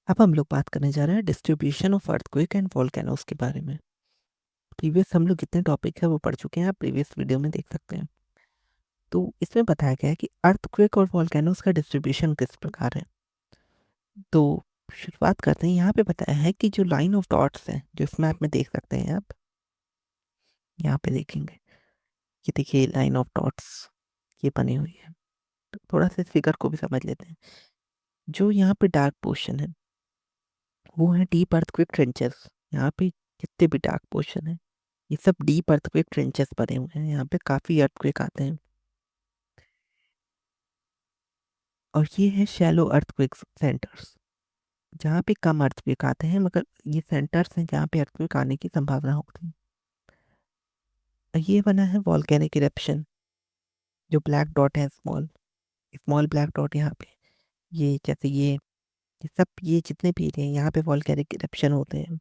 अब हम लोग बात करने जा रहे हैं distribution of earthquake and volcanoes के बारे में। प्रीवियस हम लोग जितने टॉपिक है वो पढ़ चुके हैं, आप प्रीवियस वीडियो में देख सकते हैं। तो इसमें बताया गया है कि अर्थक्वेक और वोल्केनोस का डिस्ट्रीब्यूशन किस प्रकार है। तो शुरुआत करते हैं। यहाँ पे बताया है कि जो लाइन ऑफ डॉट्स है, जो इस मैप में देख सकते हैं आप, यहाँ पे देखेंगे कि देखिए लाइन ऑफ डॉट्स ये बनी हुई है। तो थोड़ा सा फिगर को भी समझ लेते हैं। जो यहाँ पे डार्क पोर्शन है वो है डीप अर्थक्वेक ट्रेंचेस। यहाँ पे जितने भी डार्क पोर्शन है ये सब डीप अर्थक्वेक ट्रेंचेस बने हुए हैं। यहाँ पे काफ़ी अर्थक्वेक आते हैं। और ये है शैलो अर्थक्वेक सेंटर्स, जहाँ पे कम अर्थक्वेक आते हैं, मगर ये सेंटर्स हैं जहाँ पे अर्थक्वेक आने की संभावना होती है। और ये बना है वॉल्केनिक इरप्शन, जो ब्लैक डॉट है, स्मॉल स्मॉल ब्लैक डॉट यहाँ पे। ये जैसे ये सब, ये जितने भी एरिया हैं यहाँ पे वॉल्केनिक इरप्शन होते हैं।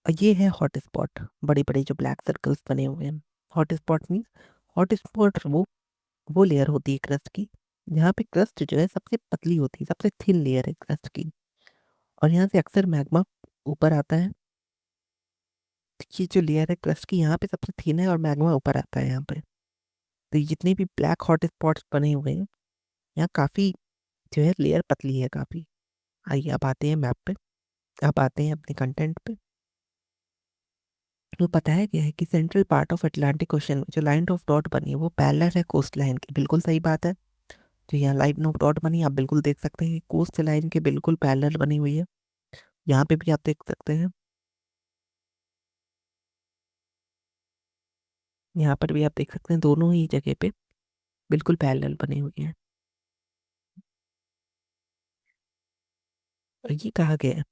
और ये है हॉट स्पॉट, बड़े बड़े जो ब्लैक सर्कल्स बने हुए हैं। Hot spot means, hot spot वो लेयर होती है क्रस्ट की, जहाँ पे क्रस्ट जो है सबसे पतली होती है, सबसे थिन लेयर है क्रस्ट की। और यहाँ से अक्सर मैग्मा ऊपर आता है। ये जो लेयर है क्रस्ट की यहाँ पे सबसे थिन है और मैग्मा ऊपर आता है यहाँ पे। तो ये जितने भी ब्लैक हॉट स्पॉट्स बने हुए हैं, यहाँ काफ़ी जो है लेयर पतली है काफ़ी। आइए अब आते हैं मैप पे, अब आते हैं अपने कंटेंट पे। तो बताया गया है कि central part of Atlantic ocean में जो लाइन ऑफ डॉट बनी है वो पैरेलल है कोस्ट लाइन की। बिल्कुल सही बात है। तो यहाँ लाइन ऑफ डॉट बनी, आप बिल्कुल देख सकते हैं कोस्ट लाइन के बिल्कुल पैरेलल बनी हुई है। यहाँ पे भी आप देख सकते हैं, यहाँ पर भी आप देख सकते हैं, दोनों ही जगह पे बिल्कुल पैरेलल बनी हुई है। और ये कहा गया है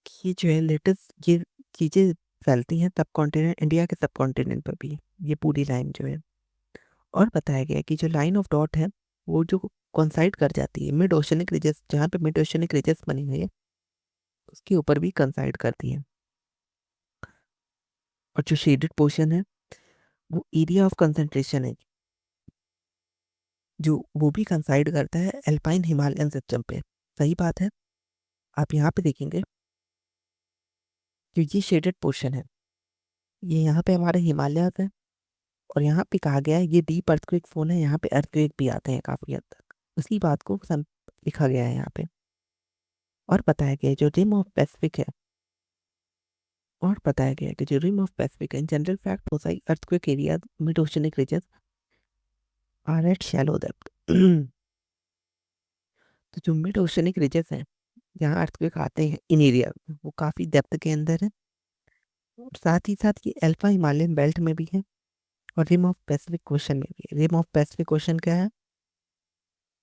कि ये जो है लेटेस्ट ये चीज़ें फैलती हैं सब कॉन्टिनेंट, इंडिया के सब कॉन्टिनेंट पर भी, ये पूरी लाइन जो है। और बताया गया है कि जो लाइन ऑफ डॉट है वो जो कंसाइड कर जाती है मिड ओशनिक रिजेस, जहाँ पे मिड ओशनिक रिजेस बनी हुई है उसके ऊपर भी कंसाइड करती है। और जो शेडेड पोर्शन है वो एरिया ऑफ कंसंट्रेशन है, जो वो भी कंसाइड करता है एल्पाइन हिमालयन सिस्टम पे। सही बात है। आप यहाँ पे देखेंगे कि ये शेडेड पोर्शन है, ये यहाँ पे हमारे हिमालय है। और यहाँ पे कहा गया है ये डीप अर्थक्वेक फोन है, यहाँ पे अर्थक्वेक भी आते हैं काफ़ी हद तक। उसी बात को लिखा गया है यहाँ पे। और बताया गया है जो रिम ऑफ पैसिफिक है, और बताया गया है कि जो रिम ऑफ पैसिफिक है, in general fact mosaic earthquake area mid oceanic region are at shallow depth. तो जो मिड ओशनिक रीजन है जहाँ अर्थक्वेक आते हैं इन एरिया, वो काफ़ी डेप्थ के अंदर है। और साथ ही साथ ये अल्फा हिमालयन बेल्ट में भी है और रिम ऑफ पैसिफिक ओशन में भी है। रिम ऑफ पैसिफिक ओशन क्या है?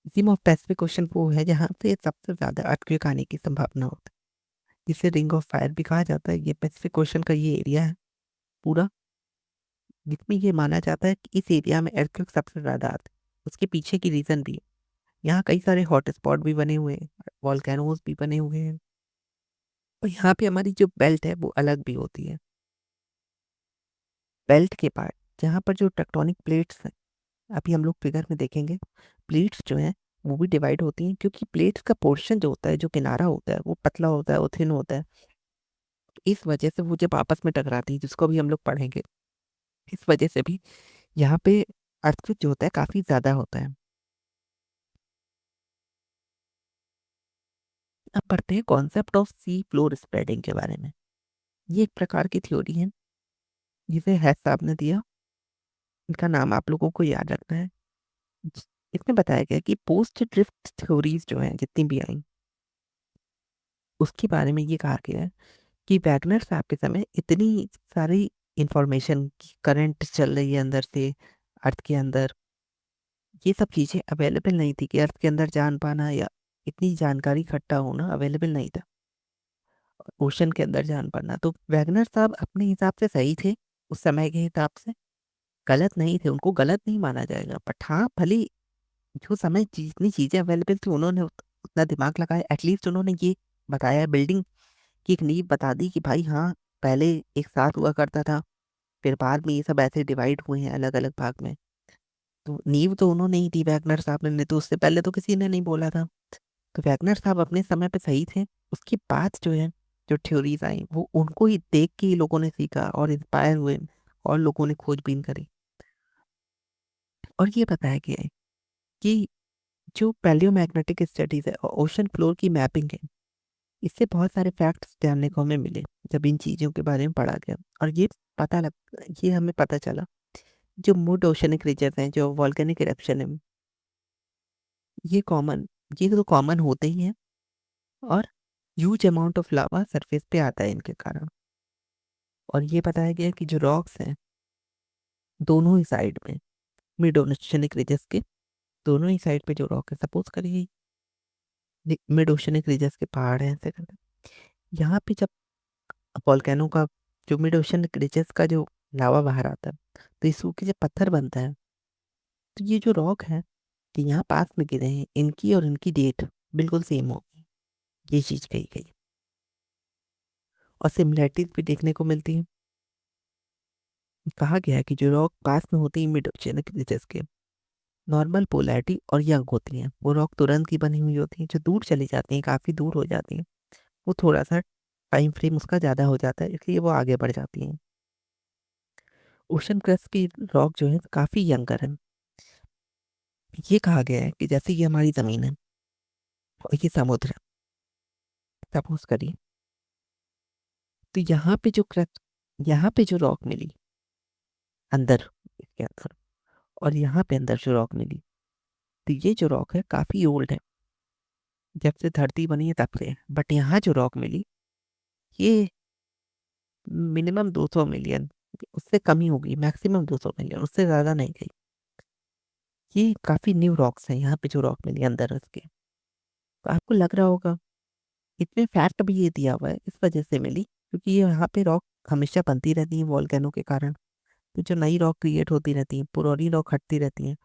रिम ऑफ पैसिफिक ओशन वो है जहाँ पे सबसे ज़्यादा अर्थक्वेक आने की संभावना होती है, जिसे रिंग ऑफ फायर भी कहा जाता है। ये पैसिफिक ओशन का ये एरिया है पूरा, जिसमें ये माना जाता है कि इस एरिया में अर्थक्वेक सबसे ज़्यादा आते हैं। उसके पीछे की रीज़न भी है, यहाँ कई सारे हॉट स्पॉट भी बने हुए हैं, वॉल्केनोज भी बने हुए हैं। और यहाँ पे हमारी जो बेल्ट है वो अलग भी होती है। बेल्ट के पार्ट जहाँ पर जो टेक्टोनिक प्लेट्स हैं, अभी हम लोग फिगर में देखेंगे, प्लेट्स जो हैं वो भी डिवाइड होती हैं, क्योंकि प्लेट्स का पोर्शन जो होता है, जो किनारा होता है, वो पतला होता है, वो थिन होता है। इस वजह से वो जब आपस में टकराती है, जिसको भी हम लोग पढ़ेंगे, इस वजह से भी यहाँ पे अर्थक्वेक जो होता है काफ़ी ज़्यादा होता है। अब पढ़ते हैं concept of sea floor spreading के बारे में। ये एक प्रकार की थ्योरी है जिसे हैस साहब ने दिया। इनका नाम आप लोगों को याद रखना है। इसमें बताया गया कि पोस्ट ड्रिफ्ट थ्योरीज जो हैं जितनी भी आई, उसके बारे में ये कहा गया है कि वैगनर साहब के समय इतनी सारी इंफॉर्मेशन की करंट चल रही है अंदर से अर्थ के अंदर, ये सब चीज़ें अवेलेबल नहीं थी कि अर्थ के अंदर जान पाना या इतनी जानकारी इकट्ठा होना अवेलेबल नहीं था ओशन के अंदर जान पाना। तो वैगनर साहब अपने हिसाब से सही थे, उस समय के हिसाब से गलत नहीं थे, उनको गलत नहीं माना जाएगा। बट हाँ, भले जो समय जितनी चीज़ें अवेलेबल थी उन्होंने उतना दिमाग लगाया, एटलीस्ट उन्होंने ये बताया, बिल्डिंग की एक नींव बता दी कि भाई हाँ, पहले एक साथ हुआ करता था, फिर बाद में ये सब ऐसे डिवाइड हुए हैं अलग अलग भाग में। तो नींव तो उन्होंने ही दी वैगनर साहब ने, तो उससे पहले तो किसी ने नहीं बोला था। तो वैगनर साहब अपने समय पे सही थे, उसके बाद जो है, जो थ्योरीज आई वो उनको ही देख के ही लोगों ने सीखा और इंस्पायर हुए और लोगों ने खोजबीन करी। और ये बताया गया है कि जो पैलियोमैग्नेटिक स्टडीज है और ओशन फ्लोर की मैपिंग है, इससे बहुत सारे फैक्ट्स जानने को हमें मिले जब इन चीज़ों के बारे में पढ़ा गया। और ये हमें पता चला, जो मिड ओशनिक रीजन हैं, जो वॉल्केनिक इरप्शन है, ये कॉमन ये तो कॉमन होते ही हैं। और huge amount of lava surface पे आता है इनके कारण। और ये बताया गया कि जो रॉक्स हैं दोनों ही साइड में, मिड ओशनिक रीजस के दोनों ही साइड पे जो रॉक है, सपोज करिए मिड ओशनिक रीजस के पहाड़ हैं ऐसे करके, यहाँ पे जब वॉल्केनो का जो मिड ओशनिक रीजस का जो लावा बाहर आता है, तो ये सूखे जब पत्थर बनता है, तो ये जो रॉक है कि यहाँ पास में गिरे हैं, इनकी और इनकी डेट बिल्कुल सेम होगी, ये चीज़ कही गई। और सिमिलैरिटीज भी देखने को मिलती है। कहा गया है कि जो रॉक पास में होती है मिड ओशनिक रीजस के, नॉर्मल पोलैरिटी और यंग होती हैं, वो रॉक तुरंत की बनी हुई होती है। जो दूर चली जाती हैं, काफ़ी दूर हो जाती हैं, वो थोड़ा सा टाइम फ्रेम उसका ज़्यादा हो जाता है, इसलिए वो आगे बढ़ जाती हैं। ओशन क्रस्ट की रॉक जो है काफ़ी यंगर है। ये कहा गया है कि जैसे ये हमारी ज़मीन है और ये समुद्र है, सपोज करिए, तो यहाँ पे जो रॉक मिली अंदर, इसके अंदर, और यहाँ पे अंदर जो रॉक मिली, तो ये जो रॉक है काफ़ी ओल्ड है, जब से धरती बनी है तब से। बट यहाँ जो रॉक मिली, ये मिनिमम 200 मिलियन, उससे कम ही होगी, मैक्सिमम 200 मिलियन, उससे ज़्यादा नहीं गई। ये काफ़ी न्यू रॉक्स हैं यहाँ पे जो रॉक मिली अंदर उसके। तो आपको लग रहा होगा, इसमें फैक्ट भी ये दिया हुआ है, इस वजह से मिली क्योंकि ये यहाँ पे रॉक हमेशा बनती रहती है वॉल्केनो के कारण। तो जो नई रॉक क्रिएट होती रहती है, पुरानी रॉक हटती रहती है,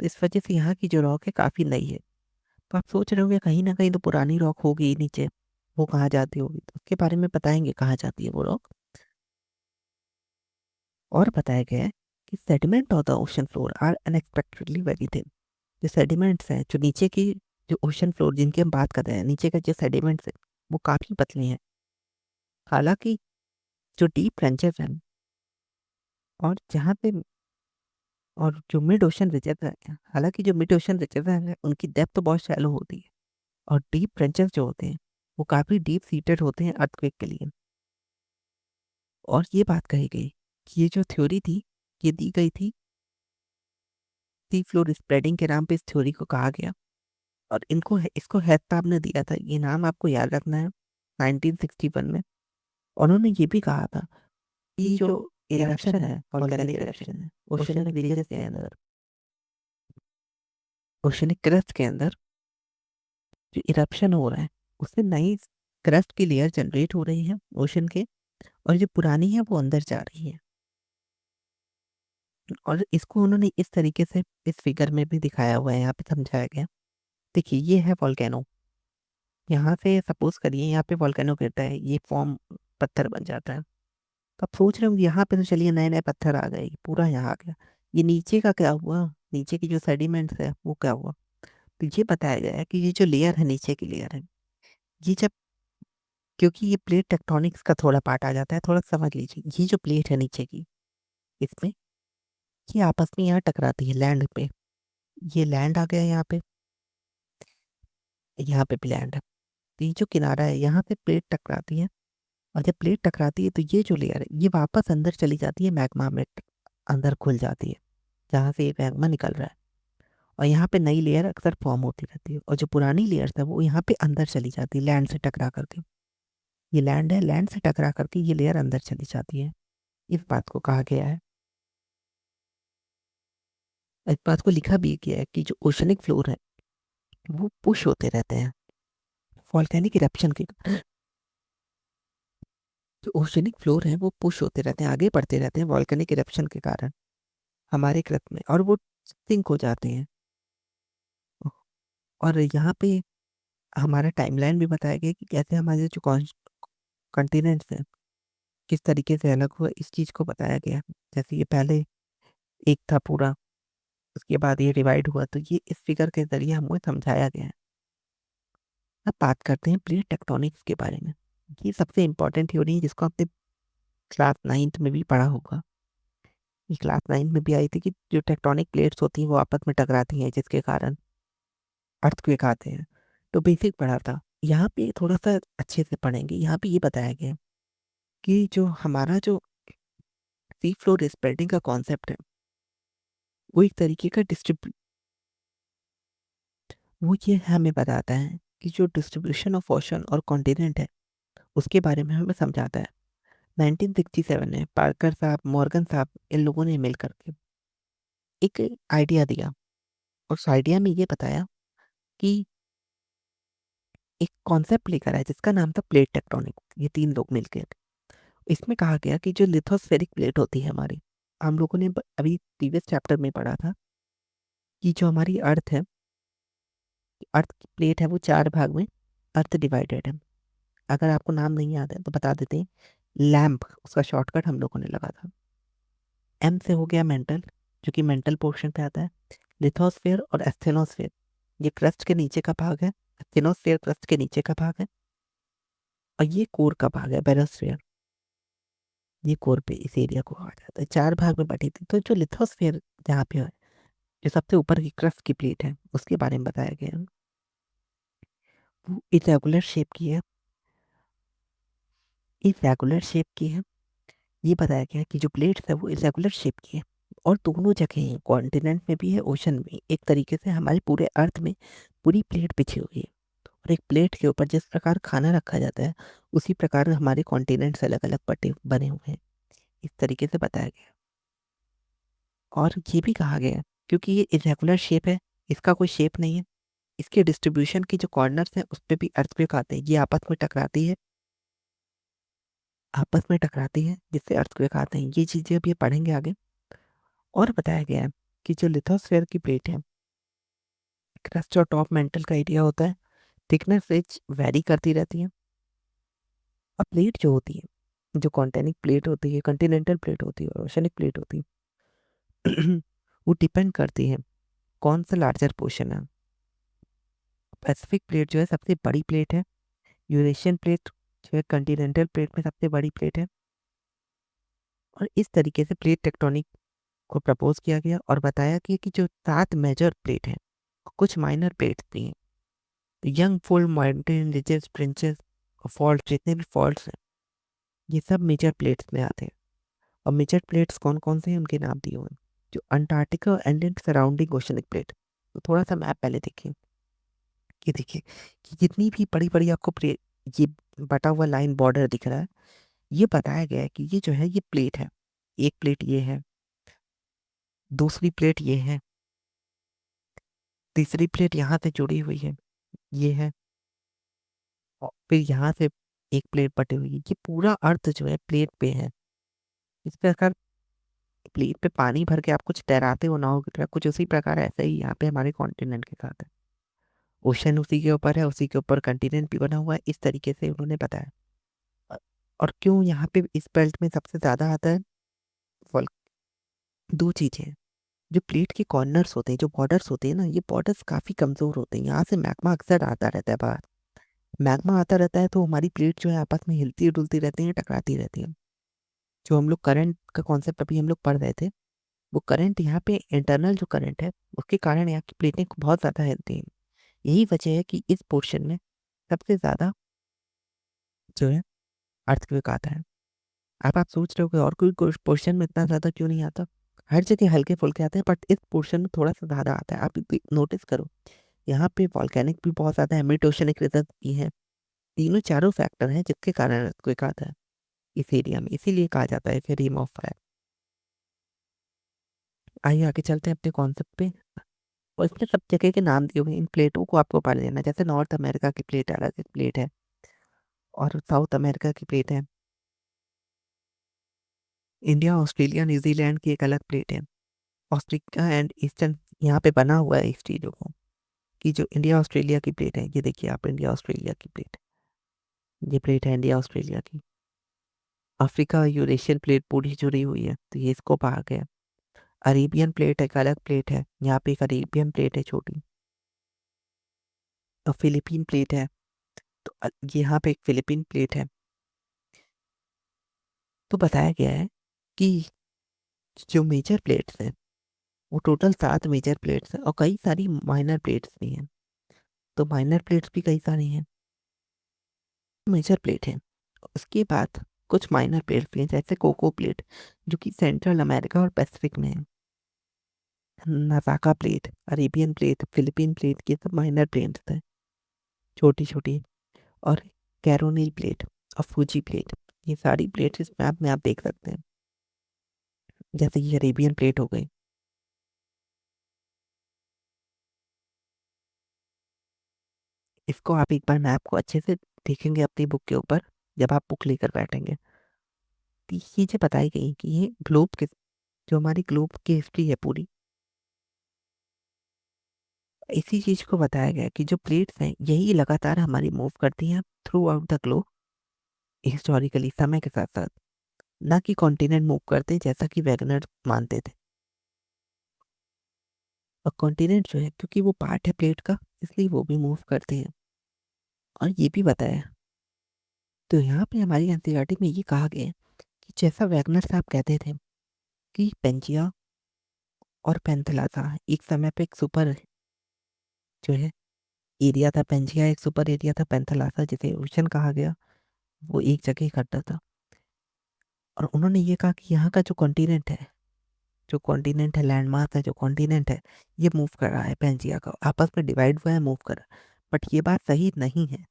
तो इस वजह से यहाँ की जो रॉक है काफ़ी नई है। तो आप सोच रहे होंगे कहीं ना कहीं तो पुरानी रॉक होगी नीचे, वो कहाँ जाती होगी, तो उसके बारे में बताएंगे कहाँ जाती है वो रॉक। और बताया गया है कि sediment of the ocean floor are unexpectedly very thin. जो सेडिमेंट्स हैं, जो नीचे की, जो ओशन फ्लोर जिनकी हम बात कर रहे हैं, नीचे का जो सेडिमेंट्स है वो काफ़ी पतले हैं। हालांकि जो डीप ट्रेंचेस हैं, और जहाँ पे, और जो मिड ओशन रिजर्व है, हालांकि जो मिड ओशन रिजर्व है उनकी डेप्थ तो बहुत शैलो होती है, और डीप ट्रेंचेस जो होते हैं वो काफ़ी डीप सीटेड होते हैं अर्थक्वेक के लिए। और ये बात कही गई कि ये जो थ्योरी थी, ये दी गई थी सी फ्लोर स्प्रेडिंग के नाम पे इस थ्योरी को कहा गया। और इसको हेड साहब ने दिया था, ये नाम आपको याद रखना है, 1961 में। उन्होंने ये भी कहा था कि जो इरप्शन है, वोल्केनिक इरप्शन है, ओशनिक रीजन के अंदर, ओशनिक क्रस्ट के अंदर जो इरप्शन हो रहा है, उससे नई क्रस्ट की लेयर जनरेट हो रही है ओशन के, और जो पुरानी है वो अंदर जा रही है। और इसको उन्होंने इस तरीके से इस फिगर में भी दिखाया हुआ है, यहाँ पे समझाया गया। देखिए ये है वॉल्केनो, यहाँ से सपोज करिए यहाँ पे वॉल्केनो गिरता है, ये फॉर्म पत्थर बन जाता है। तो आप सोच रहे हो यहाँ पे तो चलिए नए नए पत्थर आ गए, पूरा यहाँ आ गया, ये नीचे का क्या हुआ, नीचे की जो सेडिमेंट्स है वो क्या हुआ। तो ये बताया गया है कि ये जो लेयर है, नीचे की लेयर है, ये जब, क्योंकि ये प्लेट टेक्टोनिक्स का थोड़ा पार्ट आ जाता है, थोड़ा समझ लीजिए, ये जो प्लेट है नीचे की, इसमें ये आपस में यहाँ टकराती है लैंड पे, ये लैंड आ गया यहाँ पे भी लैंड है। तो ये जो किनारा है यहाँ पे प्लेट टकराती है, और जब प्लेट टकराती है तो ये जो लेयर है ये वापस अंदर चली जाती है, मैग्मा में अंदर खुल जाती है, जहाँ से ये मैग्मा निकल रहा है। और यहाँ पे नई लेयर अक्सर फॉर्म होती रहती है, और जो पुरानी लेयर है वो यहाँ पे अंदर चली जाती है लैंड से टकरा करके। ये लैंड है, लैंड से टकरा करके ये लेयर अंदर चली जाती है, इस बात को कहा गया है। इस बात को लिखा भी गया है कि जो ओशनिक फ्लोर है वो पुश होते रहते हैं वॉल्केनिक इरप्शन के। जो ओशनिक फ्लोर है वो पुश होते रहते हैं, आगे बढ़ते रहते हैं वॉल्केनिक इरप्शन के कारण हमारे कृत में, और वो सिंक हो जाते हैं। और यहाँ पे हमारा टाइमलाइन भी बताया गया कि कैसे हमारे जो कॉन्टिनेंट्स हैं किस तरीके से अलग हुआ, इस चीज़ को बताया गया। जैसे ये पहले एक था पूरा, उसके बाद ये डिवाइड हुआ, तो ये इस फिगर के जरिए हमको समझाया गया है। अब बात करते हैं प्लेट टेक्टोनिक्स के बारे में। ये सबसे इम्पोर्टेंट थ्योरी है जिसको आपने क्लास 9th में भी पढ़ा होगा। ये क्लास 9 में भी आई थी कि जो टेक्टोनिक प्लेट्स होती हैं वो आपस में टकराती हैं जिसके कारण अर्थक्वेक आते हैं। तो बेसिक पढ़ा था। यहाँ पे थोड़ा सा अच्छे से पढ़ेंगे। यहाँ पे ये बताया गया है कि जो हमारा जो सी फ्लोर स्प्रेडिंग का कॉन्सेप्ट है वो एक तरीके का वो ये हमें बताता है कि जो डिस्ट्रीब्यूशन ऑफ ओशन और कॉन्टिनेंट है उसके बारे में हमें समझाता है। 1967 में पार्कर साहब, मॉर्गन साहब, इन लोगों ने मिल करके एक आइडिया दिया और उस आइडिया में ये बताया कि एक कॉन्सेप्ट लेकर आया जिसका नाम था प्लेट टेक्टोनिक। ये तीन लोग मिलकर इसमें कहा गया कि जो लिथोस्फेरिक प्लेट होती है हमारी, हम लोगों ने अभी प्रीवियस चैप्टर में पढ़ा था कि जो हमारी अर्थ है, अर्थ की प्लेट है वो 4 भाग में अर्थ डिवाइडेड है। अगर आपको नाम नहीं याद है तो बता देते हैं। लैम्प, उसका शॉर्टकट हम लोगों ने लगा था। एम से हो गया मेंटल, जो कि मेंटल पोर्शन पे आता है। लिथोस्फेयर और एस्थेनोस्फेयर, ये क्रस्ट के नीचे का भाग है। एस्थेनोस्फेयर क्रस्ट के नीचे का भाग है और ये कोर का भाग है, बेरोस्फेयर। ये कोर पे इस एरिया को कहा जाता है। 4 भाग में बटी थी। तो जो लिथोस्फेयर जहाँ पे है, जो सबसे ऊपर की क्रस्ट की प्लेट है, उसके बारे में बताया गया है। वो इरेगुलर शेप की है। इरेगुलर शेप की है। ये बताया गया कि जो प्लेट्स है वो इरेगुलर शेप की है और दोनों जगह हैं, कॉन्टिनेंट में भी है, ओशन में। एक तरीके से हमारे पूरे अर्थ में पूरी प्लेट बिछी हुई है और एक प्लेट के ऊपर जिस प्रकार खाना रखा जाता है उसी प्रकार हमारे कॉन्टिनेंट्स अलग अलग बटे बने हुए हैं। इस तरीके से बताया गया। और ये भी कहा गया क्योंकि ये इरेगुलर शेप है, इसका कोई शेप नहीं है, इसके डिस्ट्रीब्यूशन की जो कॉर्नर्स हैं उस पे भी अर्थक्वेक आते हैं। ये आपस में टकराती है जिससे अर्थक्वेक आते हैं। ये चीज़ें अब ये पढ़ेंगे आगे। और बताया गया है कि जो लिथोस्फेयर की प्लेट है, क्रस्ट और टॉप मेंटल का एरिया होता है, थिकनेस एज वेरी करती रहती है। और प्लेट जो होती है, जो कॉन्टेनिक प्लेट होती है, कॉन्टिनेंटल प्लेट होती है और ओशनिक प्लेट होती है, वो डिपेंड करती है कौन सा लार्जर पोर्शन है। पैसिफिक प्लेट जो है सबसे बड़ी प्लेट है। यूरेशियन प्लेट जो है कॉन्टिनेंटल प्लेट में सबसे बड़ी प्लेट है। और इस तरीके से प्लेट टेक्टोनिक को प्रपोज किया गया और बताया कि जो 7 मेजर प्लेट हैं, कुछ माइनर प्लेट्स भी हैं। Young fold, mountain ridges, princess और फॉल्ट, जितने भी फॉल्ट्स हैं ये सब मेजर प्लेट्स में आते हैं। और मेजर प्लेट्स कौन कौन से हैं उनके नाम दिए हुए हैं। जो Antarctica and in surrounding oceanic plate. तो थोड़ा सा मैप पहले देखिए। ये देखिए कि जितनी भी बड़ी बड़ी आपको ये बटा हुआ लाइन बॉर्डर दिख रहा है, ये बताया गया है कि ये जो है ये प्लेट है। एक प्लेट ये है, दूसरी प्लेट ये है, तीसरी प्लेट यहाँ से जुड़ी हुई है, ये है, और फिर यहाँ से एक प्लेट बटी हुई है। ये पूरा अर्थ जो है प्लेट पे है। इस प्रकार प्लेट पे पानी भर के आप कुछ तैराते हो नाव की तरह, कुछ उसी प्रकार ऐसा ही यहाँ पे हमारे कॉन्टिनेंट के साथ है। ओशन उसी के ऊपर है, उसी के ऊपर कंटिनेंट भी बना हुआ है। इस तरीके से उन्होंने बताया। अ- और क्यों यहाँ पे इस बेल्ट में सबसे ज्यादा आता है? फॉल दो चीजें। जो प्लेट के कॉर्नर्स होते हैं, जो बॉर्डर्स होते हैं ना, ये बॉर्डर्स काफी कमजोर होते हैं। यहाँ से मैग्मा अक्सर आता रहता है बाहर। मैग्मा आता रहता है तो हमारी प्लेट जो है आपस में हिलती डुलती रहती है, टकराती रहती है। जो हम लोग करंट का कॉन्सेप्ट अभी हम लोग पढ़ रहे थे, वो करंट यहाँ पे इंटरनल जो करंट है उसके कारण यहाँ की प्लेटें बहुत ज़्यादा हिलती हैं। यही वजह है कि इस पोर्शन में सबसे ज़्यादा जो है अर्थक्वेक आता है। अब आप सोच रहे हो कि और कोई पोर्शन में इतना ज़्यादा क्यों नहीं आता? हर जगह हल्के फुल्के आते हैं बट इस पोर्शन में थोड़ा सा ज़्यादा आता है। आप नोटिस करो, यहाँ पे वॉल्केनिक भी बहुत ज़्यादा है, मिड ओशनिक रिजर्व भी है। तीनों चारों फैक्टर हैं जिसके कारण अर्थक्वेक आता है इस एरिया में। इसीलिए कहा जाता है इसे रिम ऑफ फायर। आइए आगे चलते हैं अपने कॉन्सेप्ट पे। और इसमें सब जगह के नाम दिए हुए हैं। इन प्लेटों को आपको पढ़ लेना। जैसे नॉर्थ अमेरिका की प्लेट अलग प्लेट है और साउथ अमेरिका की प्लेट है। इंडिया, ऑस्ट्रेलिया, न्यूजीलैंड की एक अलग प्लेट है। ऑस्ट्रेलिया एंड ईस्टर्न यहाँ पे बना हुआ है इस चीज़ों को कि जो इंडिया ऑस्ट्रेलिया की प्लेट है, ये देखिए आप, इंडिया ऑस्ट्रेलिया की प्लेट, ये प्लेट है इंडिया ऑस्ट्रेलिया की। अफ्रीका यूरेशियन प्लेट पूरी जुड़ी हुई है तो ये इसको कहा गया। अरेबियन प्लेट एक अलग प्लेट है, यहाँ पे एक अरेबियन प्लेट है छोटी। और फिलीपीन प्लेट है, यहाँ पे एक फिलिपीन प्लेट है। तो बताया गया है कि जो मेजर प्लेट्स हैं वो टोटल 7 मेजर प्लेट्स हैं और कई सारी माइनर प्लेट्स भी हैं। तो माइनर प्लेट्स भी कई सारी हैं, मेजर प्लेट है। उसके बाद कुछ माइनर प्लेट्स भी हैं जैसे कोको प्लेट जो कि सेंट्रल अमेरिका और पैसिफिक में है। Nazca plate, Arabian plate, Philippine plate, ये सब माइनर प्लेट्स हैं, छोटी छोटी। और कैरोनील प्लेट और फूजी प्लेट, ये सारी प्लेट्स इस मैप में आप देख सकते हैं। जैसे कि अरेबियन प्लेट हो गई, इसको आप एक बार मैप को अच्छे से देखेंगे अपनी बुक के ऊपर, जब आप बुक लेकर बैठेंगे तो ये चीज़ें बताई गई कि ये ग्लोब के, जो हमारी ग्लोब की हिस्ट्री है पूरी, इसी चीज को बताया गया कि जो प्लेट्स हैं यही लगातार हमारी मूव करती हैं through out the globe historically, समय के साथ साथ, ना कि कॉन्टिनेंट मूव करते जैसा कि वैगनर मानते थे। और कॉन्टिनेंट जो है क्योंकि वो पार्ट है प्लेट का, इसलिए वो भी मूव करते हैं। और ये भी बताया, तो यहाँ पे हमारी एनसीईआरटी में ये कहा गया है कि जैसा वैगनर साहब कहते थे कि पेंजिया और पेंथलासा एक समय पे एक सुपर जो है एरिया था, पेंजिया एक सुपर एरिया था, पेंथलासा जिसे ओशन कहा गया वो एक जगह इकट्ठा था। और उन्होंने ये कहा कि यहाँ का जो कॉन्टिनेंट है, जो कॉन्टिनेंट है, लैंड मास है, जो कॉन्टिनेंट है, ये मूव कर रहा है, पेंजिया का आपस में डिवाइड हुआ है, मूव कर रहा है। बट ये बात सही नहीं है,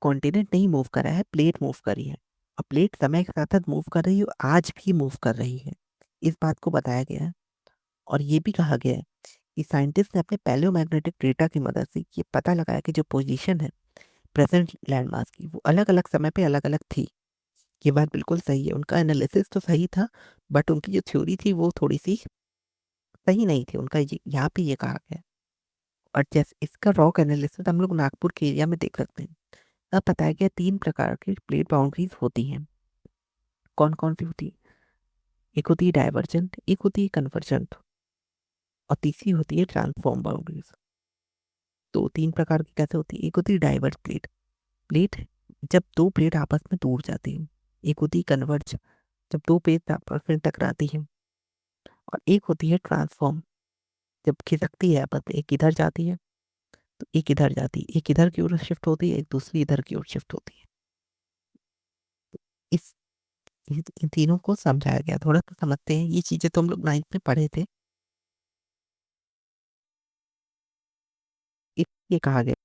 कॉन्टिनेंट नहीं मूव कर रहा है, प्लेट मूव कर रही है। और प्लेट समय के साथ साथ मूव कर रही है, आज भी मूव कर रही है, इस बात को बताया गया है। और ये भी कहा गया है कि साइंटिस्ट ने अपने पैलियोमैग्नेटिक डेटा की मदद से ये पता लगाया कि जो पोजीशन है प्रेजेंट लैंड मास की वो अलग अलग समय पे अलग अलग थी। ये बात बिल्कुल सही है, उनका एनालिसिस तो सही था, बट उनकी जो थ्योरी थी वो थोड़ी सी सही नहीं थी, उनका यहाँ पे ये कहा गया। और जैसे इसका रॉक एनालिसिस हम लोग नागपुर के एरिया में देख सकते हैं। अब बताया गया 3 प्रकार की प्लेट बाउंड्रीज होती हैं। कौन कौन सी होती है? एक होती है डाइवर्जेंट, एक होती है कन्वर्जेंट, और तीसरी होती है ट्रांसफॉर्म बाउंड्रीज। तो 3 प्रकार की कैसे होती है? एक होती है डाइवर्ज प्लेट, प्लेट जब दो प्लेट आपस में दूर जाती है। एक होती है कन्वर्ज, जब दो प्लेट आपस में टकराती है। और एक होती है ट्रांसफॉर्म, जब खिसकती है आपस में, एक इधर जाती है तो एक इधर जाती है, एक इधर की ओर शिफ्ट होती है, एक दूसरी इधर की ओर शिफ्ट होती है। इस इन तीनों को समझाया गया, थोड़ा सा समझते हैं, ये चीजें तो हम लोग 9th में पढ़े थे। ये कहा गया